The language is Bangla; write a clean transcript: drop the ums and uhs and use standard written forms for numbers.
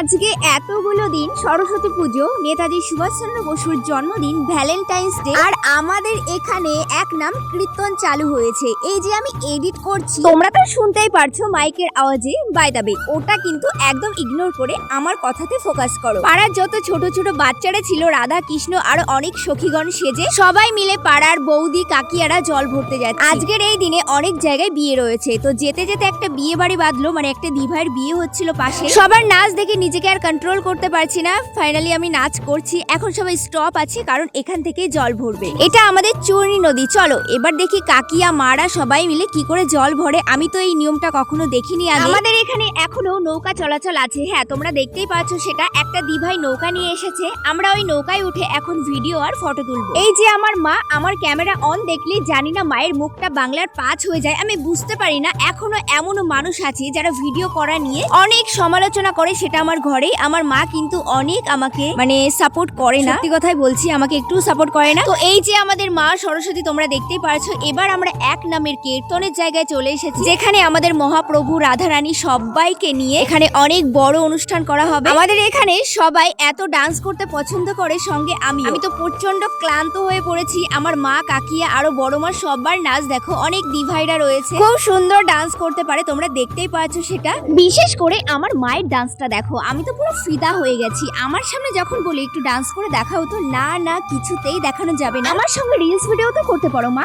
আজকে এতগুলো দিন সরস্বতী পুজো, নেতাজি সুভাষচন্দ্র বসুর জন্মদিন, ভ্যালেন্টাইন্স ডে, আর আমাদের এখানে এক নাম কীর্তন চালু হয়েছে। এই যে আমি এডিট করছি, তোমরা তো শুনতেই পারছো মাইকের আওয়াজে। বাই দ্য ওয়ে, ওটা কিন্তু একদম ইগনোর করে আমার কথাতে ফোকাস করো। পাড়ার যত ছোট ছোট বাচ্চারা ছিল, রাধা কৃষ্ণ আর অনেক সখীগণ সেজে সবাই মিলে পাড়ার বৌদি কাকিয়ারা জল ভরতে যাচ্ছে। আজকের এই দিনে অনেক জায়গায় বিয়ে রয়েছে, তো যেতে যেতে একটা বিয়ে বাড়ি বাঁধলো, মানে একটা দিভাইয়ের বিয়ে হচ্ছিল পাশে। সবার নাচ দেখে নিজেকে আর কন্ট্রোল করতে পারছি না। ফাইনালি আমি নাচ করছি। এখন সবাই স্টপ আছে, কারণ এখান থেকে জল ভরবে। এটা আমাদের চূর্ণী নদী। চলো এবার দেখি কাকিয়া মারা সবাই মিলে কি করে জল ভরে। আমি তো এই নিয়মটা কখনো দেখিনি আগে। আমাদের এখানে এখনো নৌকা চলাচল আছে। হ্যাঁ, তোমরা দেখতেই পাচ্ছ, সেটা একটা দিভাই নৌকা নিয়ে এসেছে। আমরা ওই নৌকায় উঠে এখন ভিডিও আর ফটো তুলবো। এই যে আমার মা, আমার ক্যামেরা অন দেখলে জানি না মায়ের মুখটা বাংলার 5 হয়ে যায়। আমি বুঝতে পারি না, এখনো এমনও মানুষ আছে যারা ভিডিও করা নিয়ে অনেক সমালোচনা করে। সেটা আমার ঘরে আমার মা কিন্তু অনেক আমাকে মানে সাপোর্ট করে না। সত্যি কথাই বলছি, আমাকে একটু সাপোর্ট করে না। তো এই যে আমাদের মা সরস্বতী, তোমরা দেখতেই পারছো। এবার আমরা এক নামের কীর্তনের জায়গায় চলে এসেছি, যেখানে আমাদের মহাপ্রভু রাধারানী সবাইকে নিয়ে এখানে অনেক বড় অনুষ্ঠান করা হবে। আমাদের এখানে সবাই এত ডান্স করতে পছন্দ করে, সঙ্গে আমি তো প্রচন্ড ক্লান্ত হয়ে পড়েছি। আমার মা কাকিয়া আরো বড় মা সবার নাচ দেখো, অনেক দিভাইরা রয়েছে, খুব সুন্দর ডান্স করতে পারে। তোমরা দেখতেই পাচ্ছ সেটা। বিশেষ করে আমার মায়ের ডান্সটা দেখো, আমি তো পুরো ফিদা হয়ে গেছি। আমার সামনে যখন বলি একটু ডান্স করে দেখাও, তো না না কিছুতেই দেখানো যাবে না। আমার সঙ্গে রিলস ভিডিও তো করতে পারো মা।